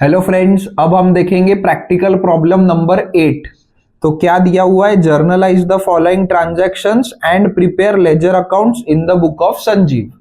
Hello friends, अब हम देखेंगे प्रैक्टिकल प्रॉब्लम नंबर 8। तो क्या दिया हुआ है, generalized the following transactions and prepare ledger accounts in the book of Sanjeev.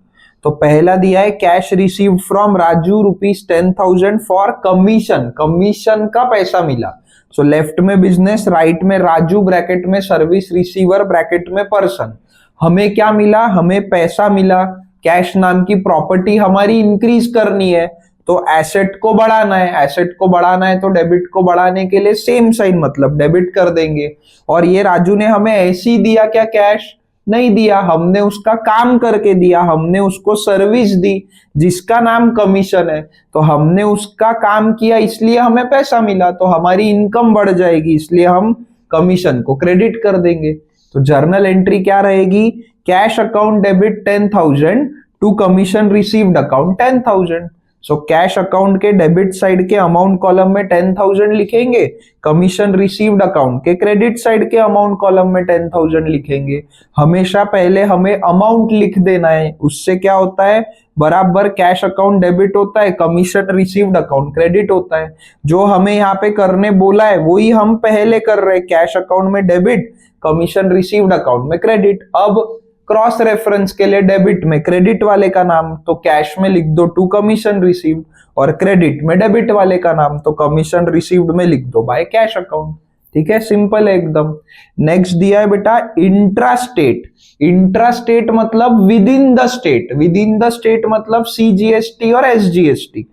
तो पहला दिया है cash received from Raju ₹10,000 for commission. Commission का पैसा मिला। सो लेफ्ट में बिजनेस, राइट में राजू, ब्रैकेट में सर्विस रिसीवर, ब्रैकेट में पर्सन। हमें क्या मिला? हमें पैसा मिला। कैश नाम की प्रॉपर्टी हमारी इंक्रीज करनी है तो एसेट को बढ़ाना है। एसेट को बढ़ाना है तो डेबिट को बढ़ाने के लिए सेम साइन, मतलब डेबिट कर देंगे। और ये राजू ने हमें ऐसे ही दिया क्या? कैश नहीं दिया, हमने उसका काम करके दिया, हमने उसको सर्विस दी जिसका नाम कमीशन है। तो हमने उसका काम किया इसलिए हमें पैसा मिला, तो हमारी इनकम बढ़ जाएगी, इसलिए हम कमीशन को क्रेडिट कर देंगे। तो जर्नल एंट्री क्या रहेगी? Cash account debit 10,000 to commission received account 10,000। So cash account के डेबिट साइड के अमाउंट कॉलम में 10,000 लिखेंगे, कमीशन रिसीव्ड अकाउंट के क्रेडिट साइड के अमाउंट कॉलम में 10,000 लिखेंगे। हमेशा पहले हमें अमाउंट लिख देना है, उससे क्या होता है, बराबर कैश अकाउंट डेबिट होता है, कमीशन रिसीव्ड अकाउंट क्रेडिट होता है। जो हमें यहाँ पे करने बोला है वही हम पहले कर रहे हैं, कैश अकाउंट में डेबिट, कमीशन रिसीव्ड अकाउंट में क्रेडिट। अब क्रॉस रेफरेंस के लिए डेबिट में क्रेडिट वाले का नाम तो कैश में लिख दो टू कमीशन रिसीव्ड, और क्रेडिट में डेबिट वाले का नाम तो कमीशन रिसीव्ड में लिख दो बाय कैश अकाउंट। ठीक है, सिंपल है एकदम। नेक्स्ट दिया है बेटा इंट्रा स्टेट। इंट्रा स्टेट मतलब within the state, within the state मतलब CGST और SGST।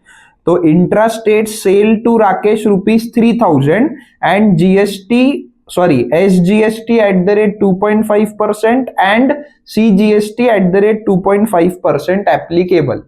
तो intra state sale to Rakesh ₹3,000 and SGST at 2.5% and CGST at 2.5% applicable।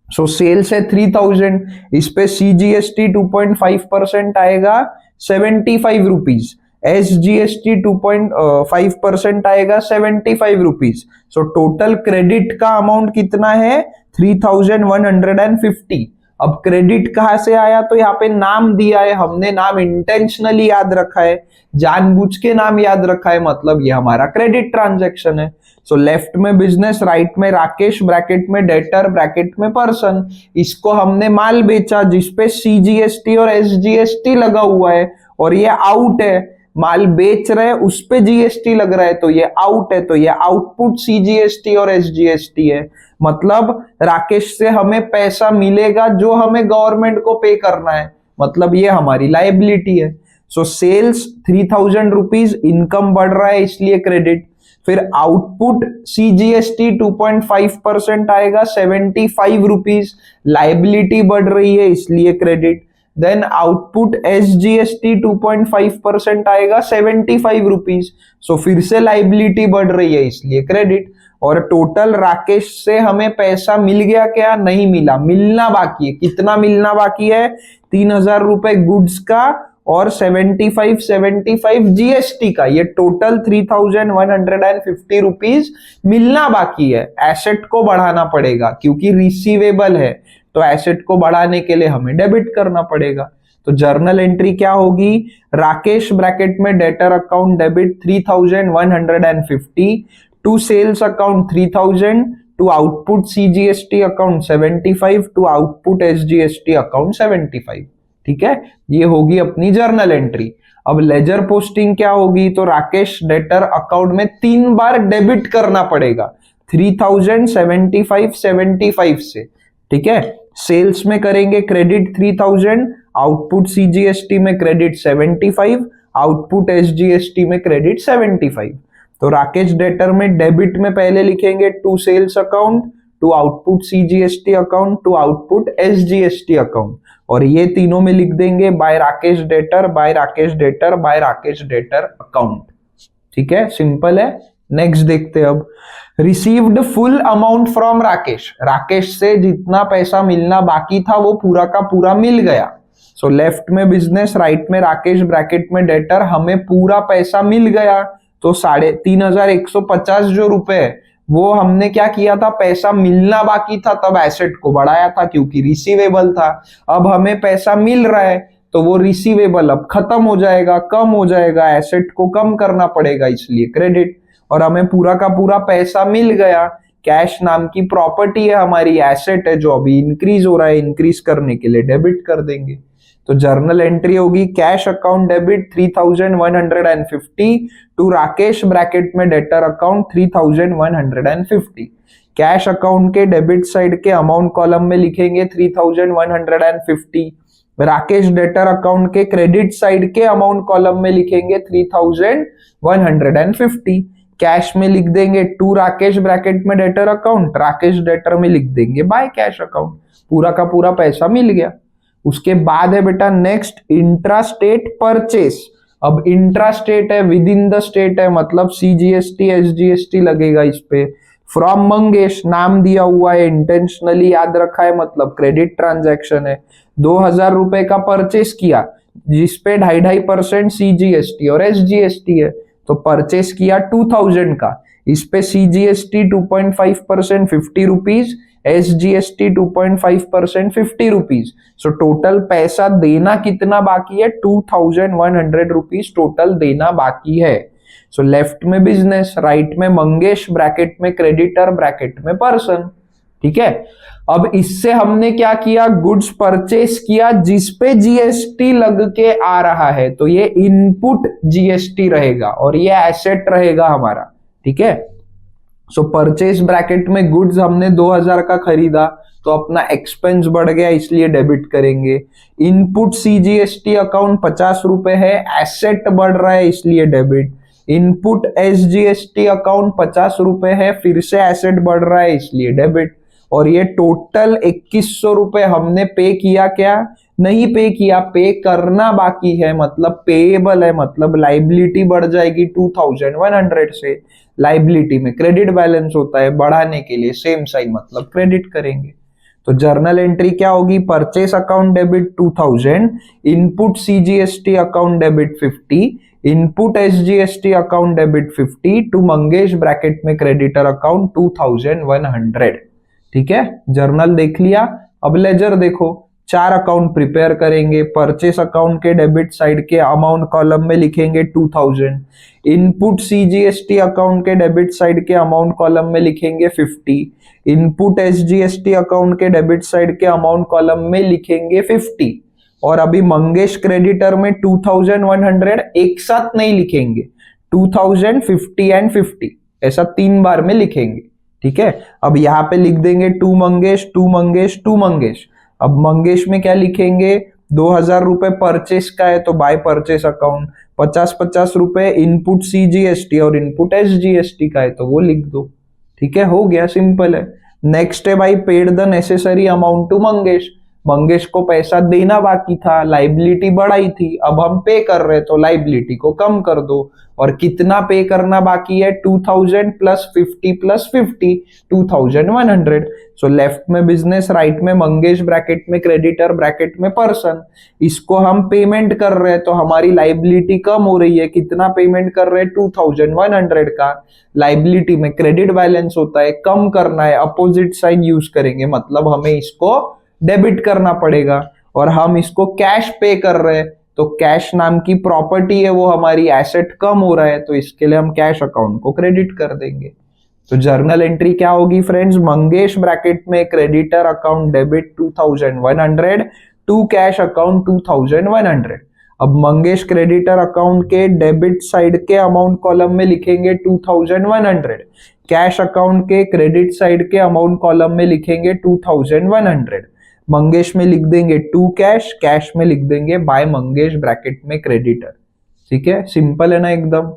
So sales है 3,000, इस पे CGST 2.5% आएगा ₹75, SGST 2.5% आएगा ₹75। सो टोटल क्रेडिट का अमाउंट कितना है? 3,150। अब क्रेडिट कहां से आया? तो यहाँ पे नाम दिया है, हमने नाम इंटेंशनली याद रखा है, जानबूझ के नाम याद रखा है, मतलब ये हमारा क्रेडिट ट्रांजैक्शन है। सो लेफ्ट में बिजनेस, राइट में राकेश, ब्रैकेट में डेटर, ब्रैकेट में पर्सन। इसको हमने माल बेचा जिसपे CGST और SGST लगा हुआ है, और ये आउट है, माल बेच रहे उस पे GST लग रहा है तो ये आउट है, तो ये आउटपुट CGST और SGST है। मतलब राकेश से हमें पैसा मिलेगा जो हमें गवर्नमेंट को पे करना है, मतलब ये हमारी लायबिलिटी है। सो सेल्स ₹3,000, इनकम बढ़ रहा है इसलिए क्रेडिट। फिर आउटपुट CGST 2.5% आएगा ₹75, लायबिलिटी बढ़ रही है इसलिए क्रेडिट। देन आउटपुट SGST 2.5% आएगा ₹75। सो फिर से लायबिलिटी बढ़ रही है इसलिए क्रेडिट। और टोटल राकेश से हमें पैसा मिल गया क्या? नहीं मिला, मिलना बाकी है। कितना मिलना बाकी है? ₹3,000 गुड्स का और 75 GST का। ये टोटल ₹3,150 मिलना बाकी है। एसेट को बढ़ाना पड़ेगा क्योंकि रिसीवेबल है, तो एसेट को बढ़ाने के लिए हमें डेबिट करना पड़ेगा। तो जर्नल एंट्री क्या होगी? राकेश ब्रैकेट में debtor account debit 3,150 to sales account 3,000 to output CGST account 75 to output SGST account 75। ठीक है, ये होगी अपनी जर्नल एंट्री। अब लेजर पोस्टिंग क्या होगी? तो राकेश डेटर अकाउंट में 3 बार डेबिट करना पड़ेगा, 3,000, 75, 75 से। ठीक है, सेल्स में करेंगे क्रेडिट 3,000, आउटपुट CGST में क्रेडिट 75, आउटपुट SGST में क्रेडिट 75। तो राकेश डेटर में डेबिट में पहले लिखेंगे to sales account, to output CGST account, to output SGST account, और ये तीनों में लिख देंगे by Rakesh debtor, by Rakesh debtor, by Rakesh debtor account. ठीक है, सिंपल है। नेक्स्ट देखते हैं अब। Received full amount from Rakesh. Rakesh से जितना पैसा मिलना बाकी था वो पूरा का पूरा मिल गया। सो लेफ्ट में बिजनेस, राइट में राकेश, ब्रैकेट में डेटर, हमें पूरा पैसा मिल गया। तो 3,150 जो रुपए है वो हमने क्या किया था? पैसा मिलना बाकी था तब एसेट को बढ़ाया था क्योंकि रिसीवेबल था। अब हमें पैसा मिल रहा है तो वो रिसीवेबल अब खत्म हो जाएगा, कम हो जाएगा, एसेट को कम करना पड़ेगा इसलिए क्रेडिट। और हमें पूरा का पूरा पैसा मिल गया, कैश नाम की प्रॉपर्टी है हमारी, एसेट है जो अभी इंक्रीज हो रहा है, इंक्रीज करने के लिए डेबिट कर देंगे। तो जर्नल एंट्री होगी cash account debit 3150 to Rakesh bracket में डेटर अकाउंट 3150। कैश अकाउंट के डेबिट साइड के अमाउंट कॉलम में लिखेंगे 3150। राकेश डेटर अकाउंट के क्रेडिट साइड के अमाउंट कॉलम में लिखेंगे 3150। कैश में लिख देंगे टू राकेश ब्रैकेट में डेटर अकाउंट, राकेश डेटर में लिख देंगे बाय कैश अकाउंट। पूरा का पूरा पैसा मिल गया। उसके बाद है बेटा नेक्स्ट इंट्रा स्टेट परचेस। अब इंट्रा स्टेट है, विद इन द स्टेट है, मतलब CGST SGST लगेगा इस पे। फ्रॉम मंगेश नाम दिया हुआ है, इंटेंशनली याद रखा है, मतलब क्रेडिट ट्रांजैक्शन है। 2000 रुपए का परचेस किया जिसपे 2.5% CGST और SGST है, तो परचेस किया 2000 का, इस पे CGST 2.5% 50 rupees, SGST 2.5% 50 rupees. So total पैसा देना कितना बाकी है? 2100 रुपीज टोटल देना बाकी है। सो लेफ्ट में बिजनेस, राइट में मंगेश, ब्रैकेट में क्रेडिटर, ब्रैकेट में पर्सन। ठीक है। अब इससे हमने क्या किया? गुड्स परचेस किया जिसपे GST लग के आ रहा है, तो ये इनपुट GST रहेगा और ये एसेट रहेगा हमारा। ठीक है। सो परचेस ब्रैकेट में गुड्स हमने 2000 का खरीदा तो अपना एक्सपेंस बढ़ गया, इसलिए डेबिट करेंगे। इनपुट CGST अकाउंट 50 रुपए है, एसेट बढ़ रहा है इसलिए डेबिट। इनपुट SGST अकाउंट 50 रुपए है, फिर से एसेट बढ़ रहा है इसलिए डेबिट। और ये टोटल 2100 रुपए हमने पे किया, क्या नहीं पे किया, पे करना बाकी है, मतलब पेएबल है, मतलब लाइबिलिटी बढ़ जाएगी 2100 से। लाइबिलिटी में क्रेडिट बैलेंस होता है, बढ़ाने के लिए सेम साइन मतलब क्रेडिट करेंगे। तो जर्नल एंट्री क्या होगी? Purchase account debit 2000, input CGST account debit 50, input SGST account debit 50 to Mangesh bracket में क्रेडिटर अकाउंट 2100। ठीक है, जर्नल देख लिया। अब लेजर देखो, 4 अकाउंट प्रिपेयर करेंगे। परचेस अकाउंट के डेबिट साइड के अमाउंट कॉलम में लिखेंगे 2000, इनपुट CGST अकाउंट के डेबिट साइड के अमाउंट कॉलम में लिखेंगे 50, इनपुट SGST अकाउंट के डेबिट साइड के अमाउंट कॉलम में लिखेंगे 50। और अभी मंगेश क्रेडिटर में 2100 एक साथ नहीं लिखेंगे, 2000, 50 एंड 50 ऐसा 3 बार में लिखेंगे। ठीक है। अब यहाँ पे लिख देंगे to Mangesh, to Mangesh, to Mangesh. अब मंगेश में क्या लिखेंगे? 2000 रुपए परचेस का है तो बाय परचेस अकाउंट, 50-50 रुपए इनपुट CGST और इनपुट SGST का है तो वो लिख दो। ठीक है, हो गया, सिंपल है। नेक्स्ट है भाई paid the necessary amount to Mangesh. Mangesh को पैसा देना बाकी था, लाइबिलिटी बढ़ाई थी, अब हम पे कर रहे तो लाइबिलिटी को कम कर दो। और कितना पे करना बाकी है? 2000 प्लस 50 प्लस 50, 2100। सो लेफ्ट में बिजनेस, राइट में मंगेश, ब्रैकेट में क्रेडिटर, ब्रैकेट में पर्सन। इसको हम पेमेंट कर रहे हैं तो हमारी लाइबिलिटी कम हो रही है। कितना पेमेंट कर रहे हैं? 2100 का। लाइबिलिटी में क्रेडिट बैलेंस होता है, कम करना है, अपोजिट साइन यूज करेंगे, मतलब हमें इसको डेबिट करना पड़ेगा। और हम इसको कैश पे कर रहे हैं तो कैश नाम की प्रॉपर्टी है वो हमारी, एसेट कम हो रहा है तो इसके लिए हम कैश अकाउंट को क्रेडिट कर देंगे। तो जर्नल एंट्री क्या होगी फ्रेंड्स? मंगेश ब्रैकेट में creditor account debit 2100 to cash account 2100। अब मंगेश क्रेडिटर अकाउंट के डेबिट साइड के अमाउंट कॉलम में लिखेंगे 2100, कैश अकाउंट के क्रेडिट साइड के अमाउंट कॉलम में लिखेंगे 2100। मंगेश में लिख देंगे टू कैश, कैश में लिख देंगे बाय मंगेश ब्रैकेट में क्रेडिटर। ठीक है, सिंपल है ना एकदम।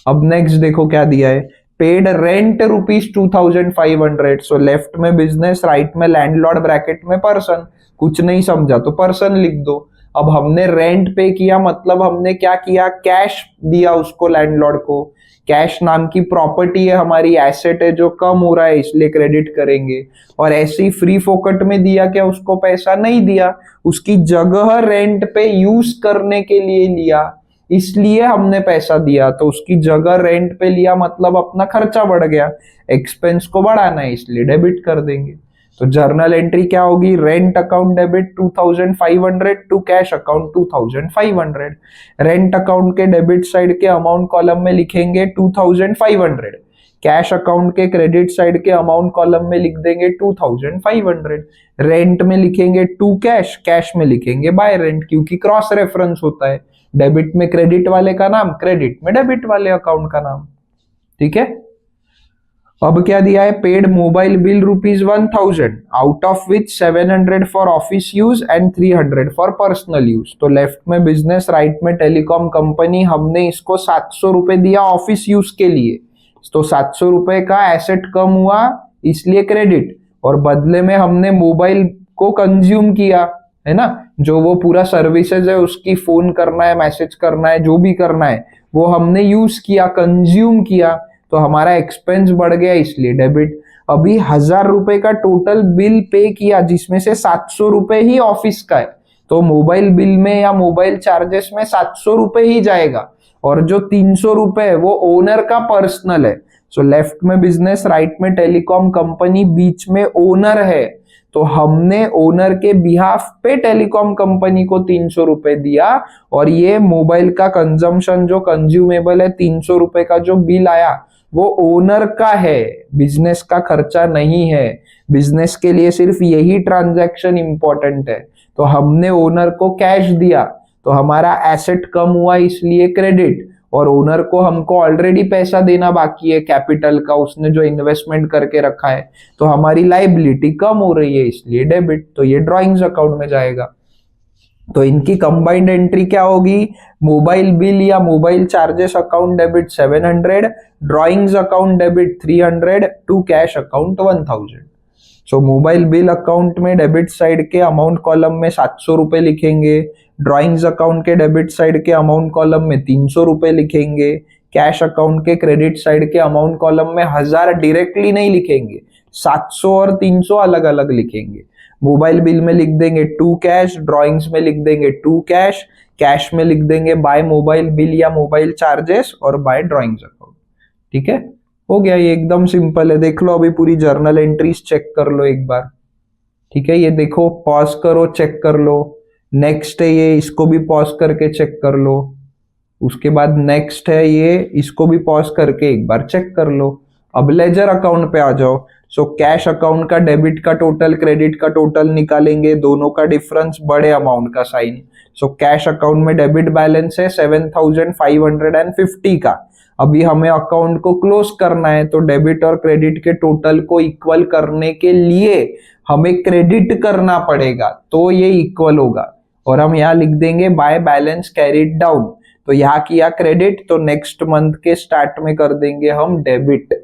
अब नेक्स्ट देखो क्या दिया है, पेड रेंट ₹2500। सो लेफ्ट में बिजनेस, राइट में लैंडलॉर्ड, ब्रैकेट में पर्सन। कुछ नहीं समझा तो पर्सन लिख दो। अब हमने रेंट पे किया, मतलब हमने क्या किया? कैश दिया उसको, लैंडलॉर्ड को। कैश नाम की प्रॉपर्टी है हमारी, एसेट है जो कम हो रहा है इसलिए क्रेडिट करेंगे। और ऐसे ही फ्री फोकट में दिया क्या? उसको पैसा नहीं दिया, उसकी जगह रेंट पे यूज करने के लिए लिया इसलिए हमने पैसा दिया, तो उसकी जगह रेंट पे लिया मतलब अपना खर्चा बढ़ गया, एक्सपेंस को बढ़ाना है इसलिए डेबिट कर देंगे। तो जर्नल एंट्री क्या होगी? Rent account debit 2500 to cash account 2500। Rent account के डेबिट साइड के अमाउंट कॉलम में लिखेंगे 2500, कैश अकाउंट के क्रेडिट साइड के अमाउंट कॉलम में लिख देंगे 2500, रेंट में लिखेंगे टू कैश, कैश में लिखेंगे बाय रेंट, क्योंकि क्रॉस रेफरेंस होता है, डेबिट में क्रेडिट वाले का नाम, क्रेडिट में डेबिट वाले अकाउंट का नाम। ठीक है, अब क्या दिया है, paid mobile bill ₹1000 out of which 700 for office use and 300 for personal use. तो लेफ्ट में बिजनेस, राइट में टेलीकॉम कंपनी, हमने इसको 700 रुपए दिया ऑफिस यूज के लिए, तो 700 रुपए का एसेट कम हुआ इसलिए क्रेडिट, और बदले में हमने मोबाइल को कंज्यूम किया, है ना, जो वो पूरा सर्विसेज है उसकी, फोन करना है, मैसेज करना है, जो भी करना है वो हमने यूज किया, कंज्यूम किया, तो हमारा एक्सपेंस बढ़ गया इसलिए डेबिट। अभी 1000 रुपए का टोटल बिल पे किया जिसमें से 700 रुपए ही ऑफिस का है, तो मोबाइल बिल में या मोबाइल चार्जेस में 700 रुपए ही जाएगा, और जो 300 रुपए है वो ओनर का पर्सनल है। सो लेफ्ट में बिजनेस, राइट में टेलीकॉम कंपनी, बीच में ओनर है, तो हमने ओनर के बिहाफ पे टेलीकॉम कंपनी को 300 रुपए दिया, और ये मोबाइल का कंजम्पशन जो कंज्यूमेबल है 300 रुपए का जो बिल आया वो ओनर का है, बिजनेस का खर्चा नहीं है। बिजनेस के लिए सिर्फ यही ट्रांजैक्शन इंपॉर्टेंट है, तो हमने ओनर को कैश दिया तो हमारा एसेट कम हुआ इसलिए क्रेडिट, और ओनर को हमको ऑलरेडी पैसा देना बाकी है कैपिटल का, उसने जो इन्वेस्टमेंट करके रखा है, तो हमारी लायबिलिटी कम हो रही है इसलिए डेबिट, तो ये ड्रॉइंग्स अकाउंट में जाएगा। तो इनकी कंबाइंड एंट्री क्या होगी, मोबाइल बिल या mobile charges account debit 700, drawings account debit 300, to cash account 1000। So mobile bill account में डेबिट साइड के अमाउंट कॉलम में 700 रुपए लिखेंगे, ड्रॉइंग्स अकाउंट के डेबिट साइड के अमाउंट कॉलम में 300 रुपए लिखेंगे, कैश अकाउंट के क्रेडिट साइड के अमाउंट कॉलम में 1000 डायरेक्टली नहीं लिखेंगे, 700 और 300 अलग अलग लिखेंगे। मोबाइल बिल में लिख देंगे टू कैश, ड्रॉइंग्स में लिख देंगे टू कैश, कैश में लिख देंगे बाय मोबाइल बिल या मोबाइल चार्जेस और बाय ड्रॉइंग्स अकाउंट। ठीक है, हो गया, ये एकदम सिंपल है। देख लो अभी पूरी जर्नल एंट्रीज चेक कर लो एक बार। ठीक है, ये देखो, पॉज करो, चेक कर लो। नेक्स्ट है ये, इसको भी पॉज करके चेक कर लो। उसके बाद नेक्स्ट है ये, इसको भी पॉज करके एक बार चेक कर लो। अब लेजर अकाउंट पे आ जाओ। सो कैश अकाउंट का डेबिट का टोटल, क्रेडिट का टोटल निकालेंगे, दोनों का डिफरेंस बड़े अमाउंट का साइन। सो कैश अकाउंट में डेबिट बैलेंस है 7550 का। अभी हमें अकाउंट को क्लोज करना है, तो डेबिट और क्रेडिट के टोटल को इक्वल करने के लिए हमें क्रेडिट करना पड़ेगा, तो ये इक्वल होगा, और हम यहाँ लिख देंगे बाय बैलेंस कैरिड डाउन। तो यहाँ किया क्रेडिट, तो नेक्स्ट मंथ के स्टार्ट में कर देंगे हम डेबिट।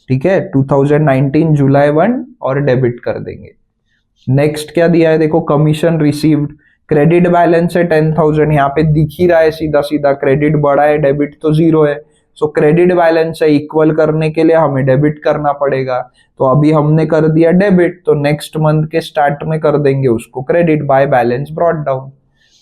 ठीक है, 2019 जुलाई 1 और डेबिट कर देंगे। नेक्स्ट क्या दिया है, देखो, कमीशन रिसीव्ड, क्रेडिट बैलेंस है 10,000, यहाँ पे दिख ही रहा है सीधा सीधा, क्रेडिट बड़ा है, डेबिट तो जीरो है। सो क्रेडिट बैलेंस है, इक्वल करने के लिए हमें डेबिट करना पड़ेगा, तो अभी हमने कर दिया डेबिट, तो नेक्स्ट मंथ के स्टार्ट में कर देंगे उसको credit by balance brought down.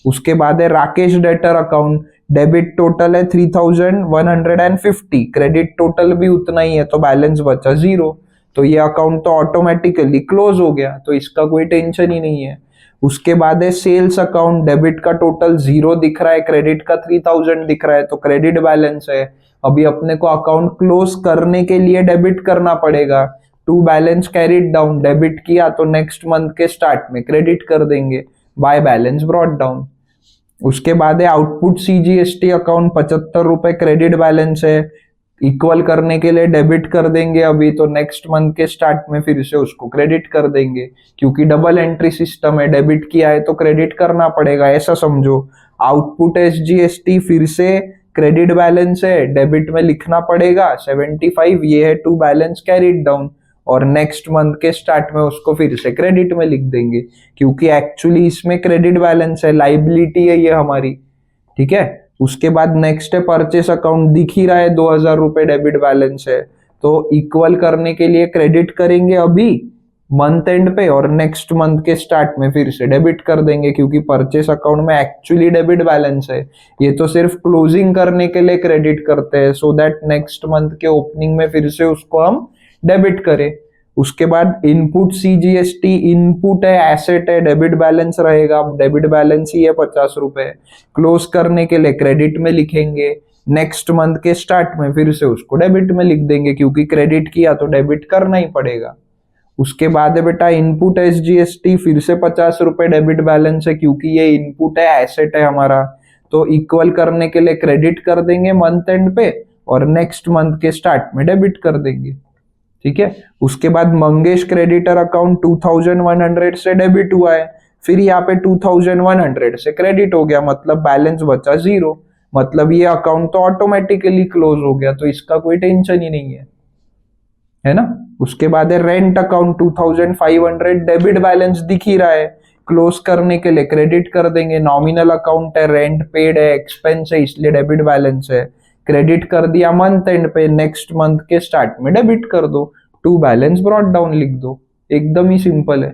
उसके बाद है Rakesh debtor account, debit total है 3150, क्रेडिट टोटल भी उतना ही है, तो बैलेंस बचा जीरो, तो ये अकाउंट तो ऑटोमेटिकली क्लोज हो गया, तो इसका कोई टेंशन ही नहीं है। उसके बाद है सेल्स अकाउंट, डेबिट का टोटल जीरो दिख रहा है, क्रेडिट का 3000 दिख रहा है, तो क्रेडिट बैलेंस है। अभी अपने को अकाउंट क्लोज करने के लिए डेबिट करना पड़ेगा, to balance carried down, debit किया तो नेक्स्ट मंथ के स्टार्ट में क्रेडिट कर देंगे बाय बैलेंस ब्रॉट डाउन। उसके बाद है आउटपुट सीजीएसटी अकाउंट, 75 रुपए क्रेडिट बैलेंस है, इक्वल करने के लिए डेबिट कर देंगे अभी, तो नेक्स्ट मंथ के स्टार्ट में फिर से उसको क्रेडिट कर देंगे, क्योंकि डबल एंट्री सिस्टम है, डेबिट किया है तो क्रेडिट करना पड़ेगा, ऐसा समझो। आउटपुट एसजीएसटी फिर से क्रेडिट बैलेंस है, डेबिट में लिखना पड़ेगा 75, ये है टू बैलेंस कैरिड डाउन, और नेक्स्ट मंथ के स्टार्ट में उसको फिर से क्रेडिट में लिख देंगे, क्योंकि एक्चुअली इसमें क्रेडिट बैलेंस है, लाइबिलिटी है ये हमारी। ठीक है, उसके बाद नेक्स्ट है परचेस अकाउंट, दिख ही रहा है 2000 रुपए डेबिट बैलेंस है, तो इक्वल करने के लिए क्रेडिट करेंगे अभी मंथ एंड पे, और नेक्स्ट मंथ के स्टार्ट में फिर से डेबिट कर देंगे, क्योंकि परचेस अकाउंट में एक्चुअली डेबिट बैलेंस है, ये तो सिर्फ क्लोजिंग करने के लिए क्रेडिट करते हैं, सो दैट नेक्स्ट मंथ के ओपनिंग में फिर से उसको हम डेबिट करें। उसके बाद इनपुट सीजीएसटी, इनपुट है, एसेट है, डेबिट बैलेंस रहेगा, डेबिट बैलेंस ही है 50 रुपए, क्लोज करने के लिए क्रेडिट में लिखेंगे, नेक्स्ट मंथ के स्टार्ट में फिर से उसको डेबिट में लिख देंगे, क्योंकि क्रेडिट किया तो डेबिट करना ही पड़ेगा। उसके बाद है बेटा इनपुट SGST, फिर से 50 रुपए डेबिट बैलेंस है, क्योंकि ये इनपुट है, एसेट है हमारा, तो इक्वल करने के लिए क्रेडिट कर देंगे मंथ एंड पे और नेक्स्ट मंथ के स्टार्ट में डेबिट कर देंगे। ठीक है, उसके बाद मंगेश क्रेडिटर अकाउंट 2100 से डेबिट हुआ है, फिर यहाँ पे 2100 से क्रेडिट हो गया, मतलब बैलेंस बचा 0, मतलब ये अकाउंट तो ऑटोमेटिकली क्लोज हो गया, तो इसका कोई टेंशन ही नहीं है ना। उसके बाद है रेंट अकाउंट 2500 डेबिट बैलेंस दिख ही रहा है, क्लोज करने के लिए क्रेडिट कर देंगे, नॉमिनल अकाउंट है, रेंट पेड है, एक्सपेंस है, इसलिए डेबिट बैलेंस है, क्रेडिट कर दिया मंथ एंड पे, नेक्स्ट मंथ के स्टार्ट में डेबिट कर दो, टू बैलेंस ब्रॉट डाउन लिख दो, एकदम ही सिंपल है।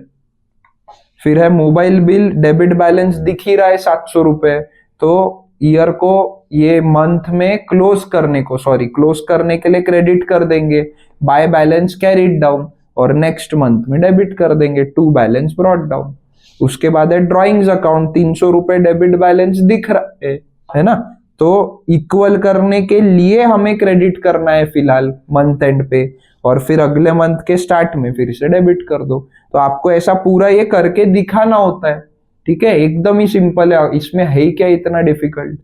फिर है मोबाइल बिल, डेबिट बैलेंस दिख ही रहा है 700 रुपए, तो ईयर को ये मंथ में क्लोज करने के लिए क्रेडिट कर देंगे, बाय बैलेंस कैरिड डाउन, और नेक्स्ट मंथ में डेबिट कर देंगे, टू बैलेंस ब्रॉट डाउन। उसके बाद है ड्रॉइंग्स अकाउंट, 300 रुपए डेबिट बैलेंस दिख रहा है ना, तो इक्वल करने के लिए हमें क्रेडिट करना है फिलहाल मंथ एंड पे, और फिर अगले मंथ के स्टार्ट में फिर से डेबिट कर दो। तो आपको ऐसा पूरा ये करके दिखाना होता है। ठीक है, एकदम ही सिंपल है, इसमें है ही क्या इतना डिफिकल्ट।